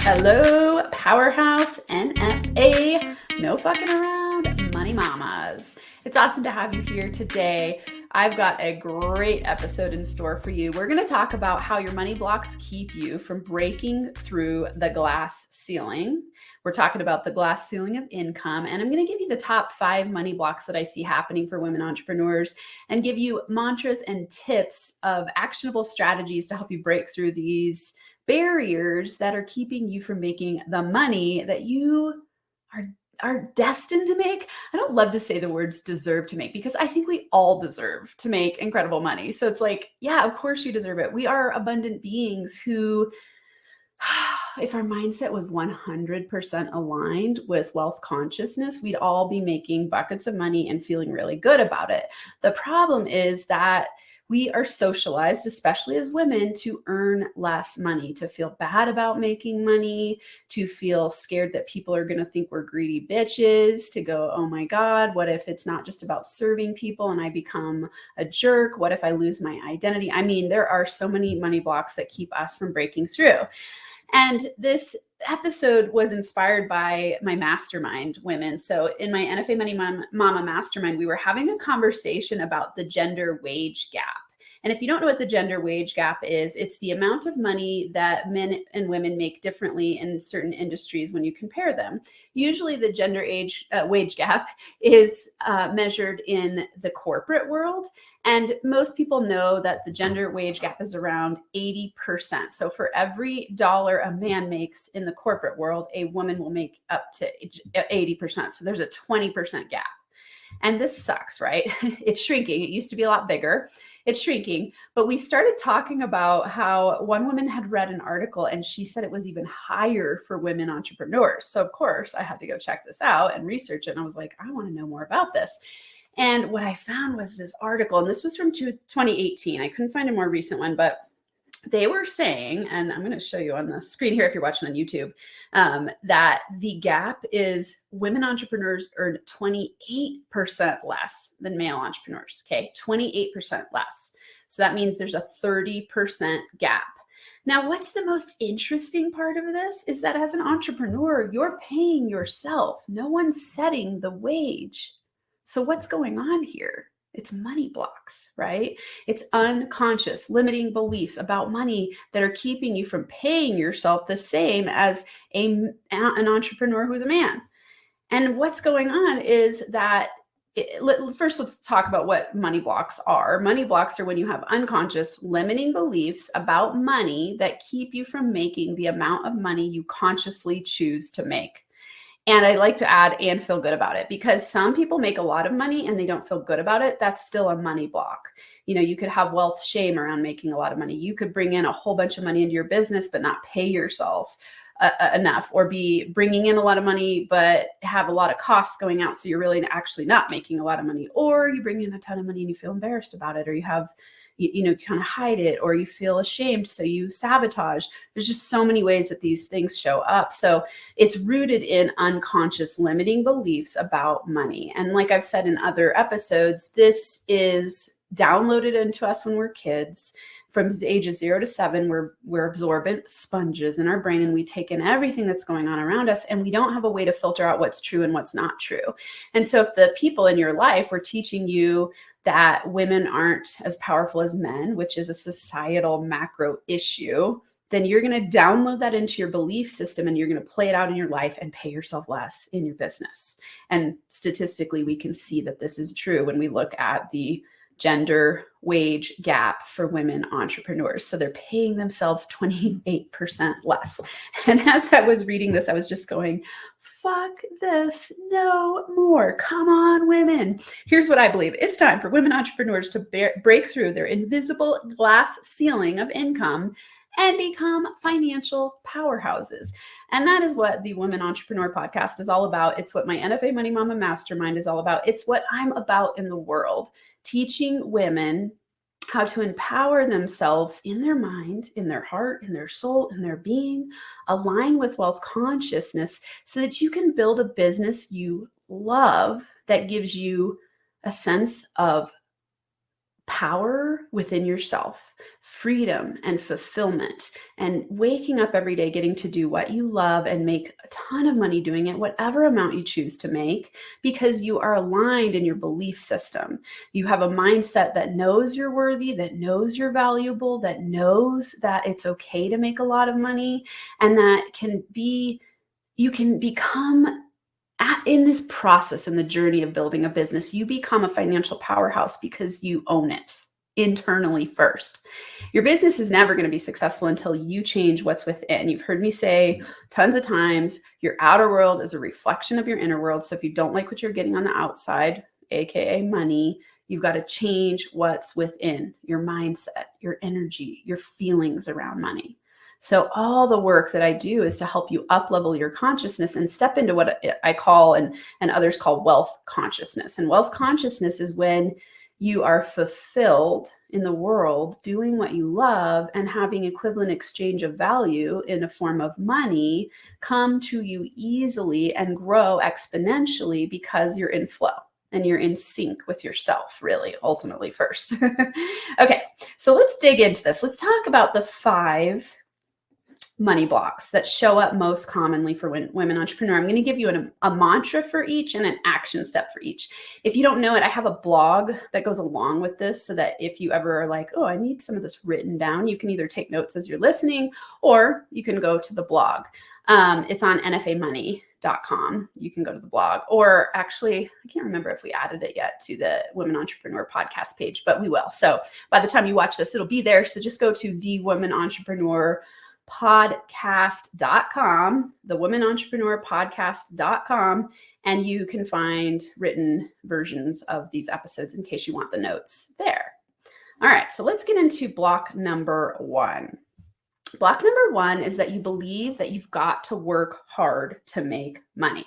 Hello, Powerhouse NFA, no fucking around, money mamas. It's awesome to have you here today. I've got a great episode in store for you. We're going to talk about how your money blocks keep you from breaking through the glass ceiling. We're talking about the glass ceiling of income, and I'm going to give you the top 5 money blocks that I see happening for women entrepreneurs and give you mantras and tips of actionable strategies to help you break through these barriers that are keeping you from making the money that you are destined to make. I don't love to say the words deserve to make, because I think we all deserve to make incredible money. So it's like, yeah, of course you deserve it. We are abundant beings who, if our mindset was 100% aligned with wealth consciousness, we'd all be making buckets of money and feeling really good about it. The problem is that we are socialized, especially as women, to earn less money, to feel bad about making money, to feel scared that people are going to think we're greedy bitches, to go, oh my God, what if it's not just about serving people and I become a jerk? What if I lose my identity? I mean, there are so many money blocks that keep us from breaking through. And this episode was inspired by my mastermind women. So in my NFA Money Mama Mastermind, we were having a conversation about the gender wage gap. And if you don't know what the gender wage gap is, it's the amount of money that men and women make differently in certain industries when you compare them. Usually the gender wage gap is measured in the corporate world. And most people know that the gender wage gap is around 80%. So for every dollar a man makes in the corporate world, a woman will make up to 80%. So there's a 20% gap. And this sucks, right? It's shrinking. It used to be a lot bigger. It's shrinking. But we started talking about how one woman had read an article and she said it was even higher for women entrepreneurs. So of course I had to go check this out and research it. And I was like, I want to know more about this. And what I found was this article, and this was from 2018. I couldn't find a more recent one, but they were saying, and I'm going to show you on the screen here if you're watching on YouTube, that the gap is women entrepreneurs earn 28% less than male entrepreneurs. Okay, 28% less. So that means there's a 30% gap. Now, what's the most interesting part of this is that as an entrepreneur, you're paying yourself. No one's setting the wage. So what's going on here? It's money blocks, right? It's unconscious limiting beliefs about money that are keeping you from paying yourself the same as an entrepreneur who's a man. And what's going on is that first, let's talk about what money blocks are. Money blocks are when you have unconscious limiting beliefs about money that keep you from making the amount of money you consciously choose to make. And I like to add and feel good about it, because some people make a lot of money and they don't feel good about it. That's still a money block. You know, you could have wealth shame around making a lot of money. You could bring in a whole bunch of money into your business, but not pay yourself enough, or be bringing in a lot of money, but have a lot of costs going out. So you're really actually not making a lot of money, or you bring in a ton of money and you feel embarrassed about it, or you have kind of hide it, or you feel ashamed, so you sabotage. There's just so many ways that these things show up. So it's rooted in unconscious limiting beliefs about money. And like I've said in other episodes, this is downloaded into us when we're kids. From ages 0 to 7, we're absorbent sponges in our brain, and we take in everything that's going on around us, and we don't have a way to filter out what's true and what's not true. And so if the people in your life were teaching you that women aren't as powerful as men, which is a societal macro issue, then you're going to download that into your belief system, and you're going to play it out in your life and pay yourself less in your business. And statistically, we can see that this is true when we look at the gender wage gap for women entrepreneurs. So they're paying themselves 28% less. And as I was reading this, I was just going, fuck this, no more. Come on, women. Here's what I believe. It's time for women entrepreneurs to break through their invisible glass ceiling of income and become financial powerhouses. And that is what the Women Entrepreneur Podcast is all about. It's what my NFA Money Mama Mastermind is all about. It's what I'm about in the world, teaching women how to empower themselves in their mind, in their heart, in their soul, in their being, align with wealth consciousness so that you can build a business you love that gives you a sense of power within yourself, freedom and fulfillment, and waking up every day getting to do what you love and make a ton of money doing it, whatever amount you choose to make, because you are aligned in your belief system. You have a mindset that knows you're worthy, that knows you're valuable, that knows that it's okay to make a lot of money, and that you can become in this process, in the journey of building a business, you become a financial powerhouse because you own it internally first. Your business is never going to be successful until you change what's within. You've heard me say tons of times, your outer world is a reflection of your inner world. So if you don't like what you're getting on the outside, AKA money, you've got to change what's within, your mindset, your energy, your feelings around money. So all the work that I do is to help you up-level your consciousness and step into what I call and others call wealth consciousness. And wealth consciousness is when you are fulfilled in the world, doing what you love and having equivalent exchange of value in a form of money come to you easily and grow exponentially because you're in flow and you're in sync with yourself, really, ultimately first. Okay, so let's dig into this. Let's talk about the 5 money blocks that show up most commonly for women entrepreneur. I'm going to give you a mantra for each and an action step for each. If you don't know it, I have a blog that goes along with this so that if you ever are like, oh, I need some of this written down, you can either take notes as you're listening or you can go to the blog. It's on NFAmoney.com. You can go to the blog, or actually, I can't remember if we added it yet to the Women Entrepreneur podcast page, but we will. So by the time you watch this, it'll be there. So just go to the Women Entrepreneur podcast.com, the Women Entrepreneur podcast.com, and you can find written versions of these episodes in case you want the notes there. All right, so let's get into block number 1. Block number 1 is that you believe that you've got to work hard to make money.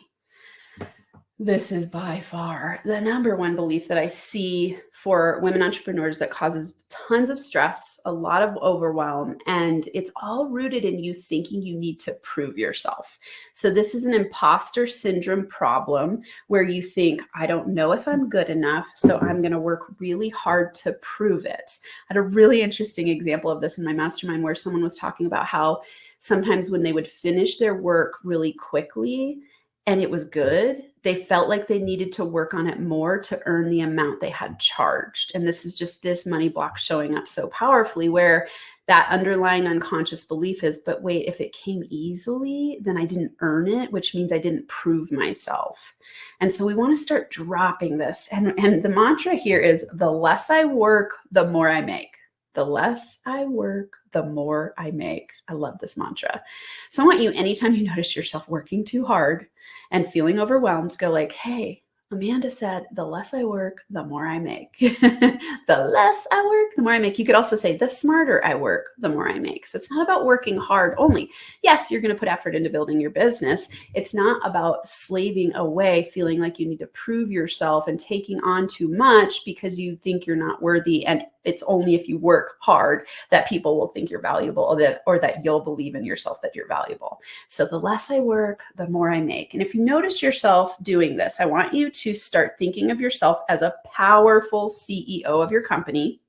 This is by far the number 1 belief that I see for women entrepreneurs that causes tons of stress, a lot of overwhelm, and it's all rooted in you thinking you need to prove yourself. So this is an imposter syndrome problem where you think, I don't know if I'm good enough, so I'm going to work really hard to prove it. I had a really interesting example of this in my mastermind where someone was talking about how sometimes when they would finish their work really quickly and it was good, they felt like they needed to work on it more to earn the amount they had charged. And this is just this money block showing up so powerfully where that underlying unconscious belief is, but wait, if it came easily, then I didn't earn it, which means I didn't prove myself. And so we want to start dropping this. And the mantra here is, the less I work, the more I make. The less I work, the more I make. I love this mantra. So I want you, anytime you notice yourself working too hard and feeling overwhelmed, go like, hey, Amanda said, the less I work, the more I make. The less I work, the more I make. You could also say, the smarter I work, the more I make. So it's not about working hard only. Yes, you're going to put effort into building your business. It's not about slaving away, feeling like you need to prove yourself and taking on too much because you think you're not worthy. And it's only if you work hard that people will think you're valuable, or that you'll believe in yourself that you're valuable. So the less I work, the more I make. And if you notice yourself doing this, I want you to start thinking of yourself as a powerful CEO of your company.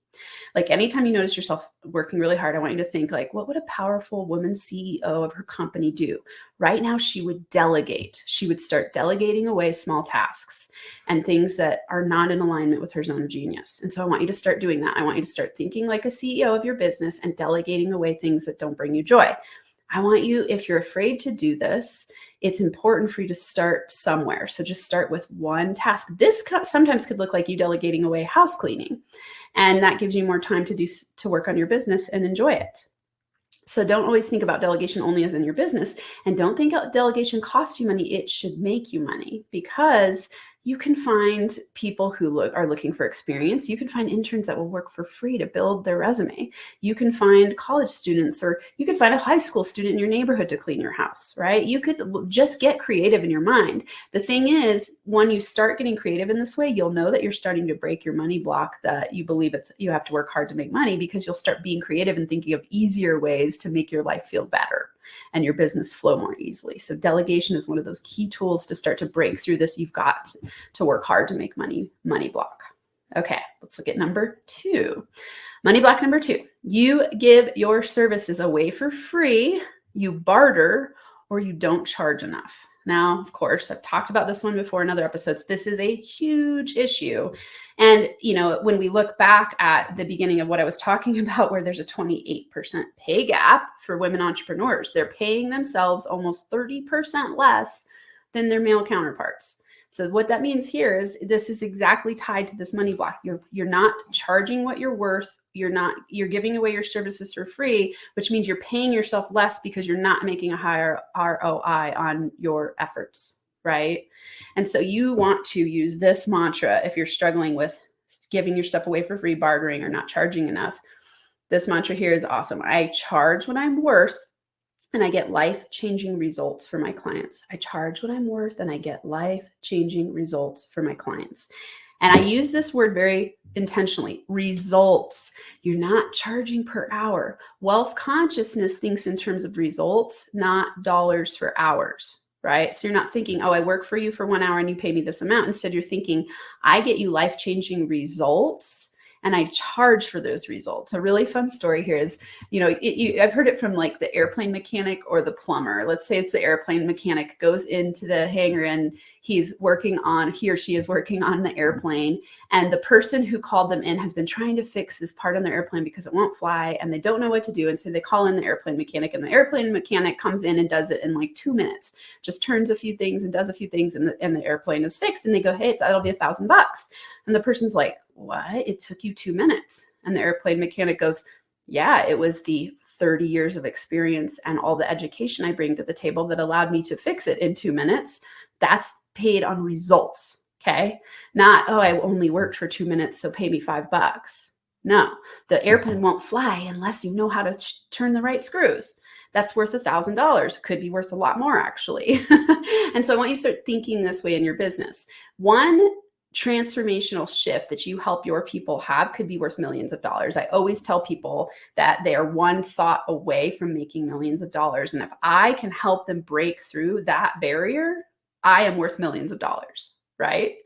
Like anytime you notice yourself working really hard, I want you to think like, what would a powerful woman CEO of her company do? Right now, she would delegate. She would start delegating away small tasks and things that are not in alignment with her zone of genius. And so I want you to start doing that. I want you to start thinking like a CEO of your business and delegating away things that don't bring you joy. I want you, if you're afraid to do this, it's important for you to start somewhere. So just start with one task. This sometimes could look like you delegating away house cleaning. And that gives you more time to work on your business and enjoy it. So don't always think about delegation only as in your business, and don't think delegation costs you money. It should make you money, because you can find people who are looking for experience. You can find interns that will work for free to build their resume. You can find college students, or you could find a high school student in your neighborhood to clean your house, right? You could just get creative in your mind. The thing is, when you start getting creative in this way, you'll know that you're starting to break your money block that you believe you have to work hard to make money, because you'll start being creative and thinking of easier ways to make your life feel better and your business flow more easily. So delegation is one of those key tools to start to break through this. You've got to work hard to make money block. Okay, let's look at number 2. Money block number 2. You give your services away for free, you barter, or you don't charge enough. Now, of course, I've talked about this one before in other episodes. This is a huge issue. And, when we look back at the beginning of what I was talking about, where there's a 28% pay gap for women entrepreneurs, they're paying themselves almost 30% less than their male counterparts. So what that means here is this is exactly tied to this money block. You're not charging what you're worth. You're giving away your services for free, which means you're paying yourself less because you're not making a higher ROI on your efforts, right? And so you want to use this mantra if you're struggling with giving your stuff away for free, bartering, or not charging enough. This mantra here is awesome. I charge what I'm worth, and I get life-changing results for my clients. I charge what I'm worth, and I get life-changing results for my clients. And I use this word very intentionally, results. You're not charging per hour. Wealth consciousness thinks in terms of results, not dollars for hours, right? So you're not thinking, oh, I work for you for 1 hour and you pay me this amount. Instead, you're thinking, I get you life-changing results, and I charge for those results. A really fun story here is, I've heard it from like the airplane mechanic or the plumber. Let's say it's the airplane mechanic goes into the hangar and he or she is working on the airplane. And the person who called them in has been trying to fix this part on the airplane because it won't fly and they don't know what to do. And so they call in the airplane mechanic, and the airplane mechanic comes in and does it in like 2 minutes, just turns a few things and does a few things, and the airplane is fixed. And they go, hey, that'll be $1,000. And the person's like, what? It took you 2 minutes. And the airplane mechanic goes, yeah, it was the 30 years of experience and all the education I bring to the table that allowed me to fix it in 2 minutes. That's paid on results. Okay. Not, oh, I only worked for 2 minutes, so pay me $5. No, the airplane won't fly unless you know how to turn the right screws. That's worth $1,000. Could be worth a lot more, actually. And so I want you to start thinking this way in your business. One transformational shift that you help your people have could be worth millions of dollars. I always tell people that they are one thought away from making millions of dollars. And if I can help them break through that barrier, I am worth millions of dollars, right?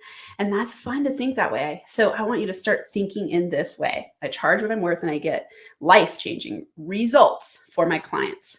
And that's fun to think that way. So I want you to start thinking in this way. I charge what I'm worth, and I get life-changing results for my clients.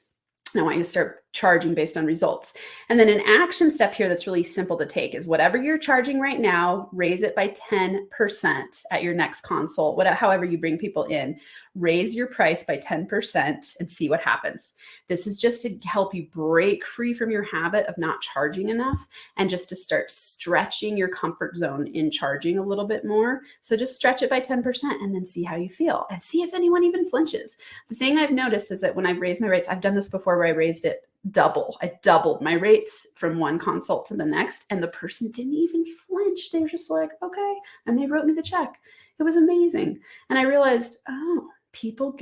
And I want you to start charging based on results. And then an action step here that's really simple to take is whatever you're charging right now, raise it by 10% at your next consult, however you bring people in. Raise your price by 10% and see what happens. This is just to help you break free from your habit of not charging enough and just to start stretching your comfort zone in charging a little bit more. So just stretch it by 10% and then see how you feel and see if anyone even flinches. The thing I've noticed is that when I've raised my rates, I've done this before where I raised it double. I doubled my rates from one consult to the next, and the person didn't even flinch. They were just like, okay. And they wrote me the check. It was amazing. And I realized, oh, people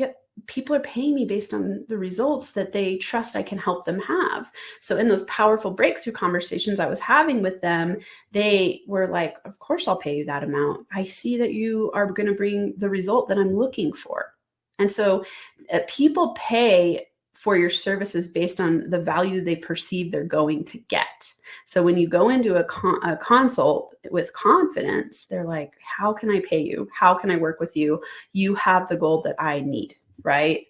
are paying me based on the results that they trust I can help them have. So in those powerful breakthrough conversations I was having with them, they were like, of course I'll pay you that amount. I see that you are going to bring the result that I'm looking for. And so people pay for your services based on the value they perceive they're going to get. So when you go into a consult with confidence, they're like, how can I pay you? How can I work with you? You have the gold that I need, right?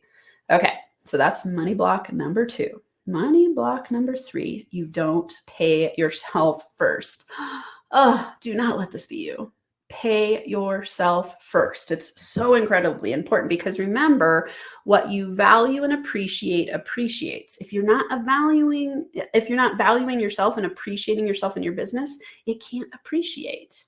Okay, so that's money block number 2. Money block number 3, you don't pay yourself first. Oh, do not let this be you. Pay yourself first. It's so incredibly important because remember, what you value and appreciate appreciates. If you're not valuing yourself and appreciating yourself in your business, it can't appreciate.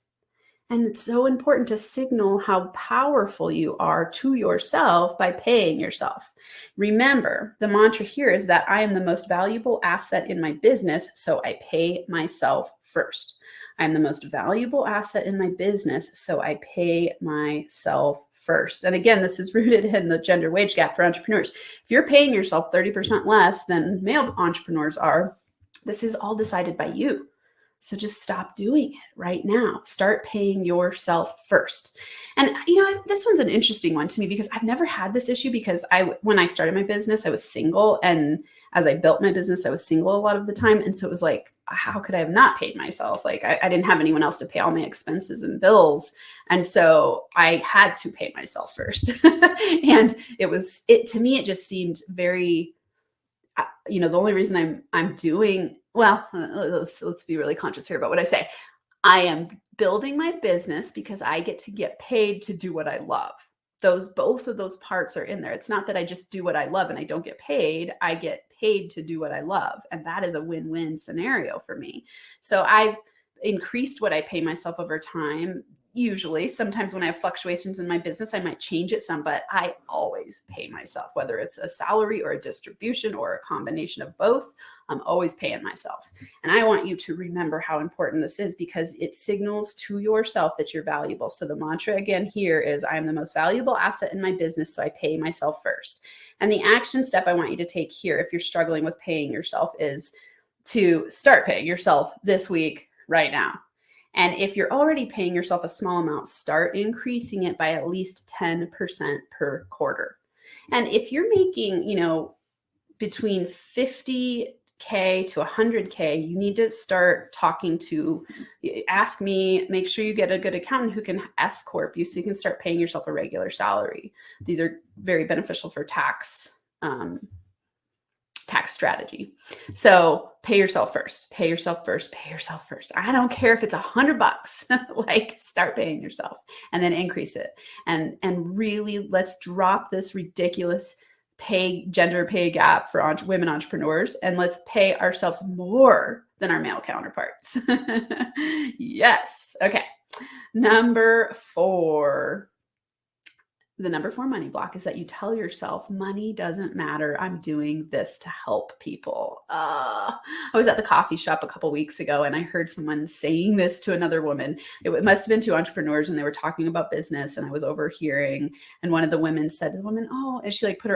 And it's so important to signal how powerful you are to yourself by paying yourself. Remember, the mantra here is that I am the most valuable asset in my business, so I pay myself first. I'm the most valuable asset in my business, so I pay myself first. And again, this is rooted in the gender wage gap for entrepreneurs. If you're paying yourself 30% less than male entrepreneurs are, this is all decided by you. So just stop doing it right now. Start paying yourself first. And this one's an interesting one to me because I've never had this issue because when I started my business, I was single. And as I built my business, I was single a lot of the time. And so it was like, how could I have not paid myself? Like I didn't have anyone else to pay all my expenses and bills. And so I had to pay myself first. And to me, it just seemed very, the only reason I'm doing, well, let's be really conscious here about what I say. I am building my business because I get to get paid to do what I love. Both of those parts are in there. It's not that I just do what I love and I don't get paid. I get paid to do what I love. And that is a win-win scenario for me. So I've increased what I pay myself over time. Usually, sometimes when I have fluctuations in my business, I might change it some, but I always pay myself, whether it's a salary or a distribution or a combination of both. I'm always paying myself. And I want you to remember how important this is because it signals to yourself that you're valuable. So the mantra again here is I am the most valuable asset in my business, so I pay myself first. And the action step I want you to take here, if you're struggling with paying yourself, is to start paying yourself this week, right now. And if you're already paying yourself a small amount, start increasing it by at least 10% per quarter. And if you're making, between 50K to 100K, you need to start ask me, make sure you get a good accountant who can S Corp you so you can start paying yourself a regular salary. These are very beneficial for tax strategy. So pay yourself first, pay yourself first, pay yourself first. I don't care if it's $100, like start paying yourself and then increase it. And really let's drop this ridiculous gender pay gap for women entrepreneurs. And let's pay ourselves more than our male counterparts. Yes. Okay. Number 4. The number 4 money block is that you tell yourself money doesn't matter. I'm doing this to help people. I was at the coffee shop a couple weeks ago and I heard someone saying this to another woman. It must have been 2 entrepreneurs and they were talking about business and I was overhearing. And one of the women said to the woman, oh, and she put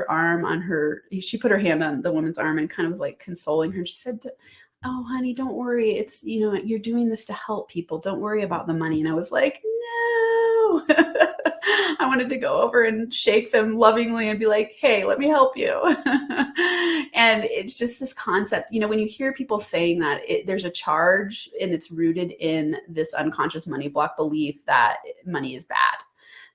she put her hand on the woman's arm and kind of was like consoling her. And she said, oh, honey, don't worry. It's, you're doing this to help people. Don't worry about the money. And I was like, no. I wanted to go over and shake them lovingly and be like, hey, let me help you. And it's just this concept, when you hear people saying that, there's a charge and it's rooted in this unconscious money block belief that money is bad.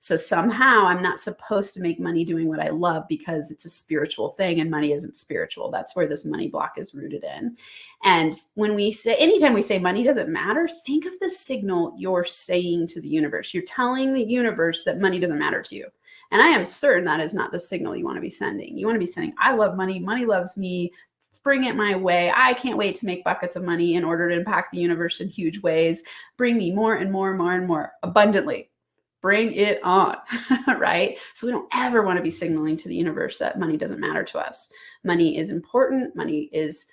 So somehow I'm not supposed to make money doing what I love because it's a spiritual thing and money isn't spiritual. That's where this money block is rooted in. And anytime we say money doesn't matter, think of the signal you're saying to the universe. You're telling the universe that money doesn't matter to you. And I am certain that is not the signal you want to be sending. You want to be saying, I love money. Money loves me. Bring it my way. I can't wait to make buckets of money in order to impact the universe in huge ways. Bring me more and more and more and more abundantly. Bring it on, right? So we don't ever want to be signaling to the universe that money doesn't matter to us. Money is important. Money is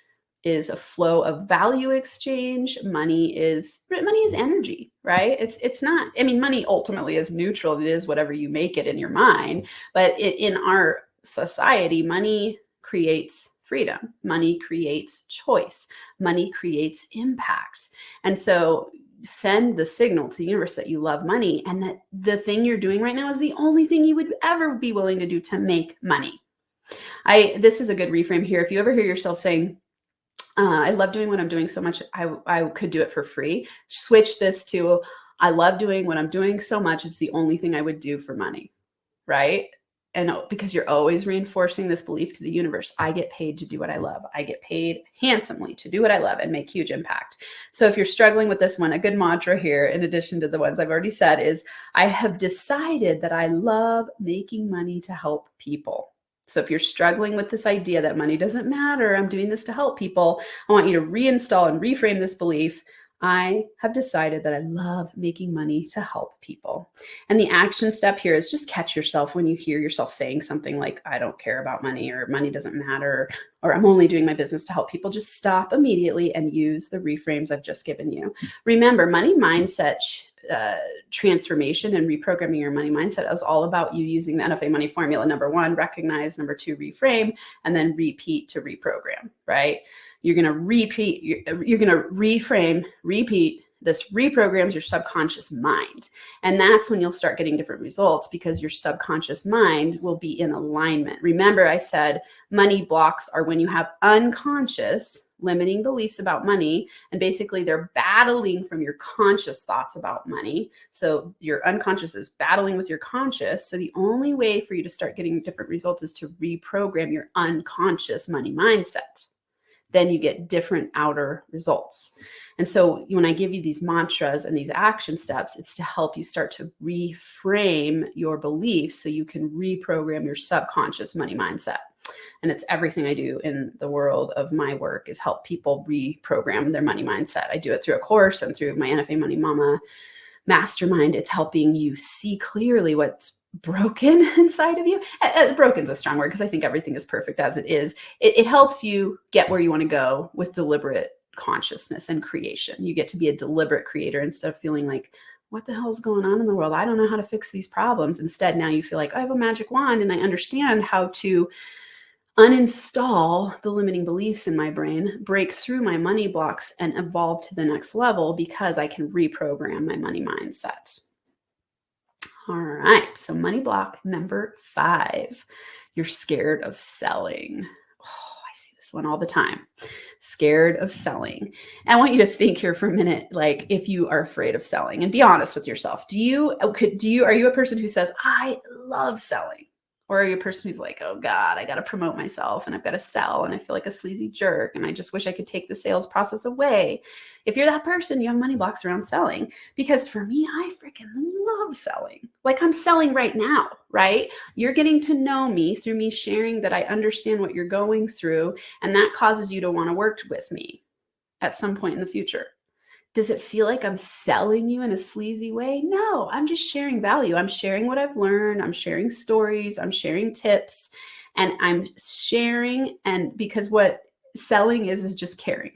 a flow of value exchange. Money is energy, right? It's not, money ultimately is neutral. It is whatever you make it in your mind. But in our society, money creates freedom. Money creates choice. Money creates impact. And so send the signal to the universe that you love money and that the thing you're doing right now is the only thing you would ever be willing to do to make money. This is a good reframe here. If you ever hear yourself saying, I love doing what I'm doing so much, I could do it for free. Switch this to, I love doing what I'm doing so much, it's the only thing I would do for money, right? And because you're always reinforcing this belief to the universe, I get paid to do what I love. I get paid handsomely to do what I love and make huge impact. So if you're struggling with this one, a good mantra here, in addition to the ones I've already said, is I have decided that I love making money to help people. So if you're struggling with this idea that money doesn't matter, I'm doing this to help people, I want you to reinstall and reframe this belief. I have decided that I love making money to help people. And the action step here is just catch yourself when you hear yourself saying something like, I don't care about money, or money doesn't matter, or I'm only doing my business to help people. Just stop immediately and use the reframes I've just given you. Remember, money mindset transformation and reprogramming your money mindset is all about you using the NFA Money Formula. Number 1, recognize. Number 2, reframe, and then repeat to reprogram, right? You're going to repeat, you're going to reframe, repeat. This reprograms your subconscious mind. And that's when you'll start getting different results, because your subconscious mind will be in alignment. Remember, I said money blocks are when you have unconscious limiting beliefs about money, and basically they're battling from your conscious thoughts about money. So your unconscious is battling with your conscious. So the only way for you to start getting different results is to reprogram your unconscious money mindset. Then you get different outer results. And so when I give you these mantras and these action steps, it's to help you start to reframe your beliefs so you can reprogram your subconscious money mindset. And it's everything I do in the world of my work is help people reprogram their money mindset. I do it through a course and through my NFA Money Mama Mastermind. It's helping you see clearly what's broken inside of you. Broken is a strong word, because I think everything is perfect as it is. It helps you get where you want to go with deliberate consciousness and creation. You get to be a deliberate creator instead of feeling like, what the hell is going on in the world? I don't know how to fix these problems. Instead, now you feel like I have a magic wand and I understand how to uninstall the limiting beliefs in my brain, break through my money blocks, and evolve to the next level because I can reprogram my money mindset. All right, so money block number 5, you're scared of selling. Oh, I see this one all the time. Scared of selling. And I want you to think here for a minute, like if you are afraid of selling, and be honest with yourself. Are you a person who says, I love selling? Or are you a person who's like, oh God, I got to promote myself and I've got to sell and I feel like a sleazy jerk and I just wish I could take the sales process away? If you're that person, you have money blocks around selling. Because for me, I freaking love selling. Like I'm selling right now, right? You're getting to know me through me sharing that I understand what you're going through, and that causes you to want to work with me at some point in the future. Does it feel like I'm selling you in a sleazy way? No, I'm just sharing value. I'm sharing what I've learned. I'm sharing stories. I'm sharing tips, and I'm sharing. And because what selling is just caring.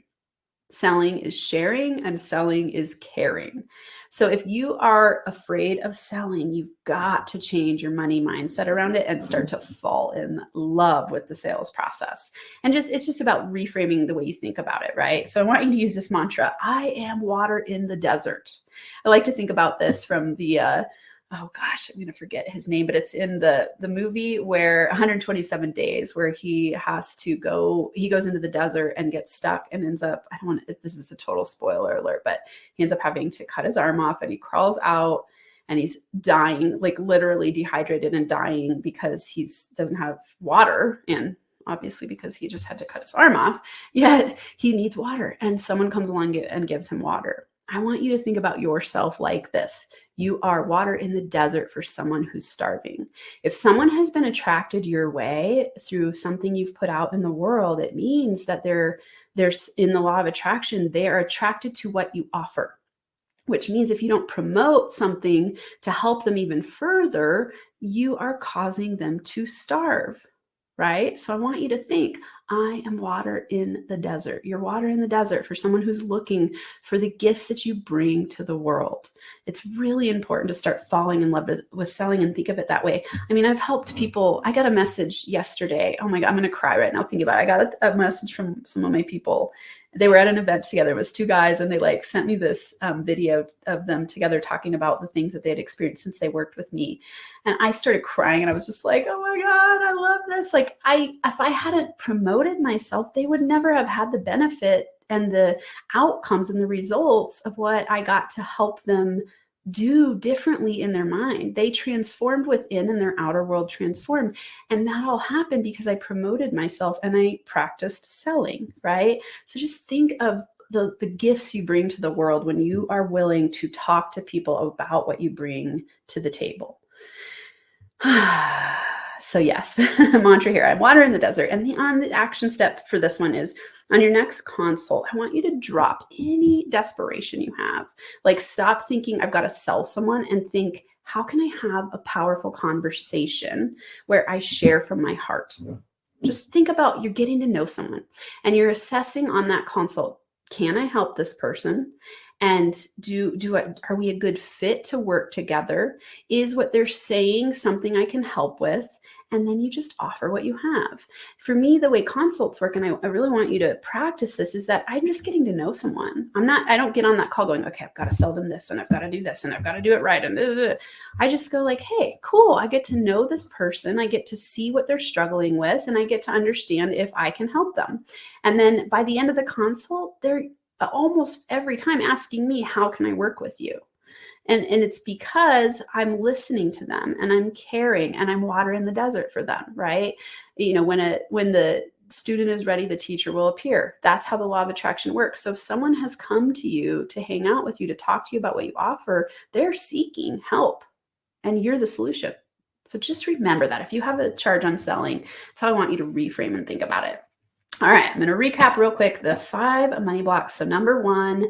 Selling is sharing and selling is caring. So if you are afraid of selling, you've got to change your money mindset around it and start to fall in love with the sales process. And it's just about reframing the way you think about it, right? So I want you to use this mantra, I am water in the desert. I like to think about this from the oh gosh, I'm going to forget his name, but it's in the movie where 127 days where he goes into the desert and gets stuck and ends up, this is a total spoiler alert, but he ends up having to cut his arm off and he crawls out and he's dying, like literally dehydrated and dying because he doesn't have water, and obviously because he just had to cut his arm off, yet he needs water and someone comes along and gives him water. I want you to think about yourself like this. You are water in the desert for someone who's starving. If someone has been attracted your way through something you've put out in the world, it means that there's in the law of attraction, they are attracted to what you offer, which means if you don't promote something to help them even further, you are causing them to starve. Right? So I want you to think, I am water in the desert. You're water in the desert for someone who's looking for the gifts that you bring to the world. It's really important to start falling in love with selling and think of it that way. I mean, I've helped people. I got a message yesterday. Oh my God, I'm going to cry right now thinking about it. I got a message from some of my people. They were at an event together. It was 2 guys, and they sent me this video of them together talking about the things that they had experienced since they worked with me. And I started crying, and I was just like, oh my God, I love this. Like if I hadn't promoted myself, they would never have had the benefit and the outcomes and the results of what I got to help them do differently in their mind. They transformed within and their outer world transformed. And that all happened because I promoted myself and I practiced selling, right? So just think of the gifts you bring to the world when you are willing to talk to people about what you bring to the table. So yes, mantra here, I'm water in the desert. And the action step for this one is, on your next consult, I want you to drop any desperation you have. Like stop thinking I've got to sell someone and think, how can I have a powerful conversation where I share from my heart? Just think about, you're getting to know someone and you're assessing on that consult. Can I help this person? And are we a good fit to work together? Is what they're saying something I can help with? and then you just offer what you have. For me, the way consults work, and I really want you to practice this, is that I'm just getting to know someone. I don't get on that call going, okay, I've got to sell them this, and I've got to do this, and I've got to do it right. And I just go like, hey, cool. I get to know this person. I get to see what they're struggling with, and I get to understand if I can help them. And then by the end of the consult, they're almost every time asking me, how can I work with you? And it's because I'm listening to them and I'm caring and I'm watering the desert for them, right? When the student is ready, the teacher will appear. That's how the law of attraction works. So if someone has come to you to hang out with you, to talk to you about what you offer, they're seeking help and you're the solution. So just remember that. If you have a charge on selling, that's how I want you to reframe and think about it. All right, I'm going to recap real quick the 5 money blocks. So number 1,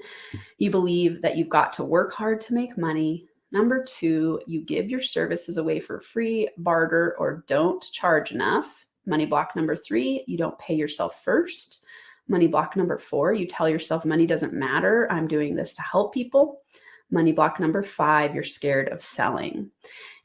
you believe that you've got to work hard to make money. Number 2, you give your services away for free, barter, or don't charge enough. Money block number 3, you don't pay yourself first. Money block number 4, you tell yourself money doesn't matter. I'm doing this to help people. Money block number 5, you're scared of selling.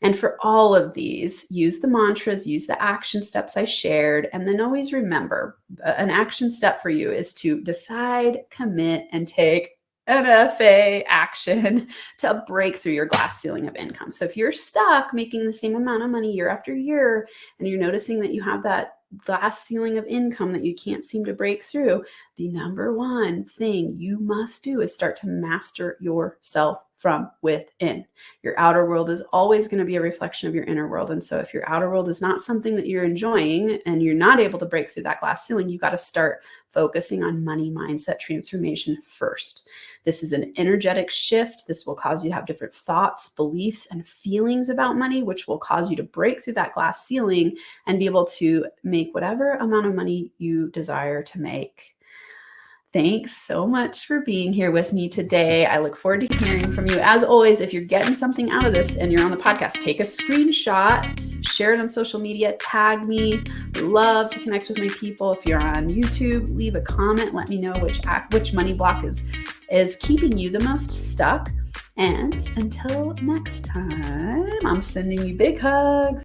And for all of these, use the mantras, use the action steps I shared, and then always remember, an action step for you is to decide, commit, and take NFA action to break through your glass ceiling of income. So if you're stuck making the same amount of money year after year, and you're noticing that you have that glass ceiling of income that you can't seem to break through, the number 1 thing you must do is start to master yourself from within. Your outer world is always going to be a reflection of your inner world. And so if your outer world is not something that you're enjoying and you're not able to break through that glass ceiling, you got to start focusing on money mindset transformation first. This is an energetic shift. This will cause you to have different thoughts, beliefs, and feelings about money, which will cause you to break through that glass ceiling and be able to make whatever amount of money you desire to make. Thanks so much for being here with me today. I look forward to hearing from you. As always, if you're getting something out of this and you're on the podcast, take a screenshot, share it on social media, tag me. Love to connect with my people. If you're on YouTube, leave a comment. Let me know which money block is keeping you the most stuck. And until next time, I'm sending you big hugs.